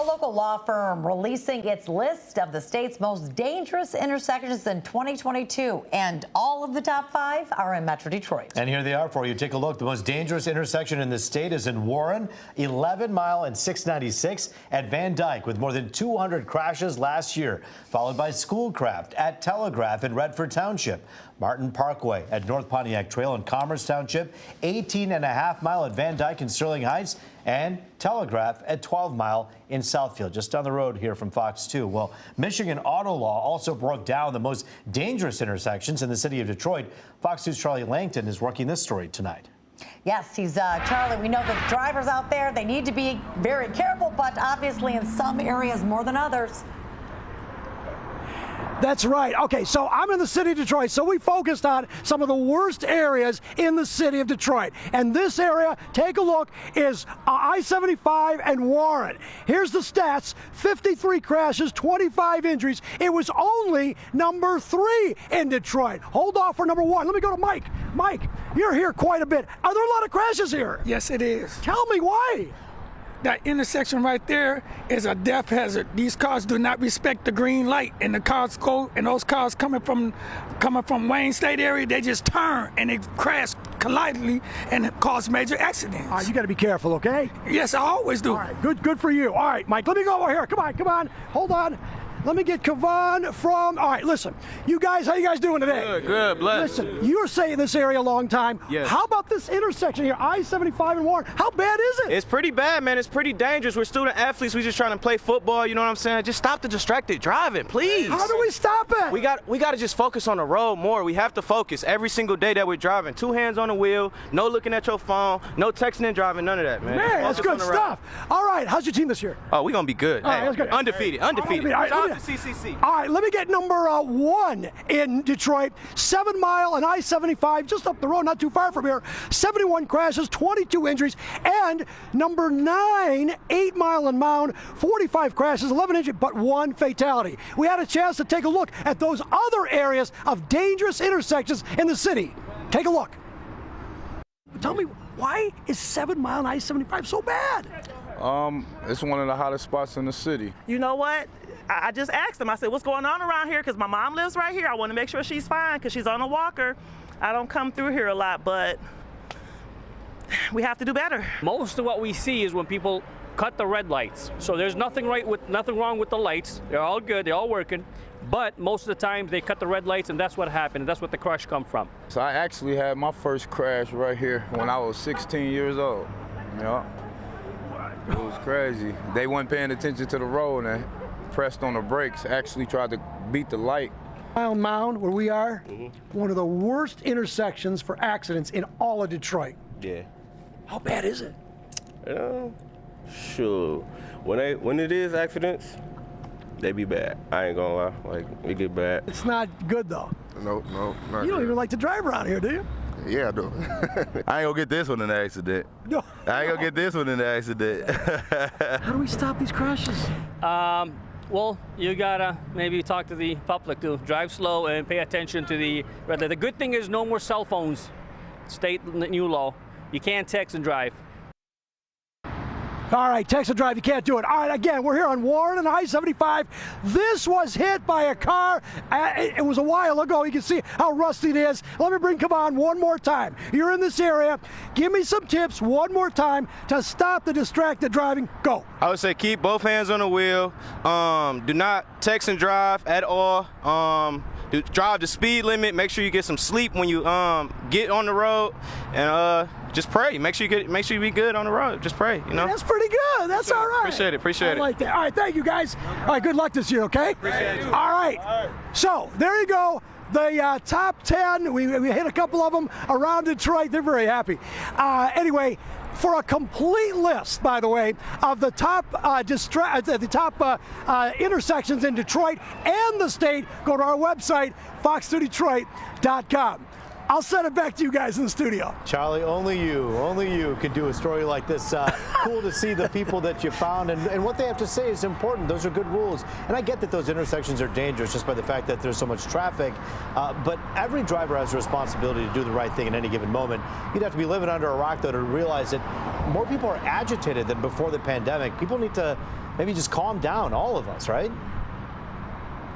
local law firm releasing its list of the state's most dangerous intersections in 2022. And all of the top 5 are in Metro Detroit. And here they are for you. Take a look. The most dangerous intersection in the state is in Warren, 11 Mile and 696 at Van Dyke, with more than 200 crashes last year, followed by Schoolcraft at Telegraph in Redford Township, Martin Parkway at North Pontiac Trail in Commerce Township, 18.5 Mile at Van Dyke in Sterling Heights, and Telegraph at 12 Mile in Southfield, just down the road here from Fox 2. Well, Michigan auto law also broke down the most dangerous intersections in the city of Detroit. Fox 2's Charlie Langton is working this story tonight. Yes, he's Charlie. We know that drivers out there, they need to be very careful, but obviously in some areas more than others. That's right. Okay, so I'm in the city of Detroit, so we focused on some of the worst areas in the city of Detroit. And this area, take a look, is I-75 and Warren. Here's the stats: 53 crashes, 25 injuries. It was only number 3 in Detroit. Hold off for number 1. Let me go to Mike. Mike, you're here quite a bit. Are there a lot of crashes here? Yes, it is. Tell me why. That intersection right there is a death hazard. These cars do not respect the green light, and the cars go, and those cars coming from Wayne State area, they just turn and they crash collidely and cause major accidents. All right, you got to be careful, okay? Yes, I always do. All right, good for you. All right, Mike, let me go over here. Come on, hold on. Let me get Kavan from, all right, listen, you guys, how you guys doing today? Good, blessed. Listen, you were saying in this area a long time. Yes. How about this intersection here, I-75 and Warren? How bad is it? It's pretty bad, man. It's pretty dangerous. We're student athletes. We're just trying to play football, you know what I'm saying? Just stop the distracted driving, please. How do we stop it? We got to just focus on the road more. We have to focus every single day that we're driving. 2 hands on the wheel, no looking at your phone, no texting and driving, none of that, man. Man, that's good stuff. All right, how's your team this year? Oh, we're going to be good. All right, that's good. Undefeated. All right, Shout out to CCC. All right, let me get number 1 in Detroit. 7 Mile and I-75, just up the road, not too far from here. 71 crashes, 22 injuries. And number 9, 8 Mile and Mound, 45 crashes, 11 injuries, but 1 fatality. We had a chance to take a look at those other areas of dangerous intersections in the city. Take a look. Tell me, why is 7 Mile and I-75 so bad? It's one of the hottest spots in the city. You know what? I just asked him, I said, what's going on around here? Because my mom lives right here. I want to make sure she's fine because she's on a walker. I don't come through here a lot, but we have to do better. Most of what we see is when people cut the red lights. So there's nothing wrong with the lights. They're all good, they're all working. But most of the time they cut the red lights, and that's what happened, and that's what the crash come from. So I actually had my first crash right here when I was 16 years old. Yeah. It was crazy. They weren't paying attention to the road and pressed on the brakes, actually tried to beat the light. Mile Mound, where we are, one of the worst intersections for accidents in all of Detroit. Yeah. How bad is it? Sure. When it is accidents, they be bad. I ain't gonna lie. Like, it get bad. It's not good though. No, not You don't even like to drive around here, do you? Yeah, I do. I ain't gonna get this one in an accident. No. I ain't gonna get this one in an accident. How do we stop these crashes? Well, you gotta maybe talk to the public to drive slow and pay attention to the red light. The good thing is no more cell phones. State new law. You can't text and drive. All right, text and drive, you can't do it. All right, again, we're here on Warren and I-75. This was hit by a car. It was a while ago. You can see how rusty it is. Let me bring Kavan one more time. You're in this area. Give me some tips one more time to stop the distracted driving. Go. I would say keep both hands on the wheel. Do not text and drive at all. Drive the speed limit. Make sure you get some sleep when you get on the road, and just pray. Make sure you be good on the road. Just pray. You know. That's pretty good. That's all right. Appreciate it. I like that. All right, thank you guys. All right, good luck this year. Okay. Appreciate it. All right. So there you go. The top 10. We hit a couple of them around Detroit. They're very happy. Anyway. For a complete list, by the way, of the top intersections in Detroit and the state, go to our website, fox2detroit.com. I'll send it back to you guys in the studio. Charlie, only you could do a story like this. Cool to see the people that you found, and what they have to say is important. Those are good rules. And I get that those intersections are dangerous just by the fact that there's so much traffic, but every driver has a responsibility to do the right thing at any given moment. You'd have to be living under a rock, though, to realize that more people are agitated than before the pandemic. People need to maybe just calm down, all of us, right?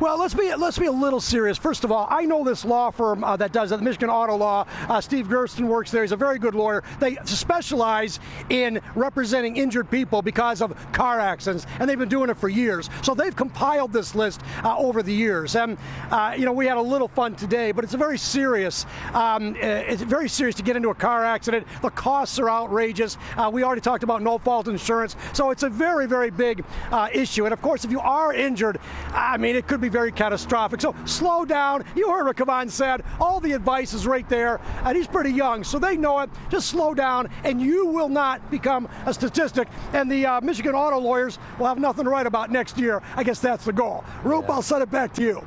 Well, let's be a little serious. First of all, I know this law firm that does it, the Michigan Auto Law. Steve Gersten works there. He's a very good lawyer. They specialize in representing injured people because of car accidents, and they've been doing it for years. So they've compiled this list over the years. And we had a little fun today, but it's very serious. It's very serious to get into a car accident. The costs are outrageous. We already talked about no-fault insurance. So it's a very, very big issue. And of course, if you are injured, I mean, it could be very catastrophic. So slow down. You heard what Kavan said. All the advice is right there, and he's pretty young, so they know it. Just slow down, and you will not become a statistic, and the Michigan auto lawyers will have nothing to write about next year. I guess that's the goal. Roop, I'll send it back to you.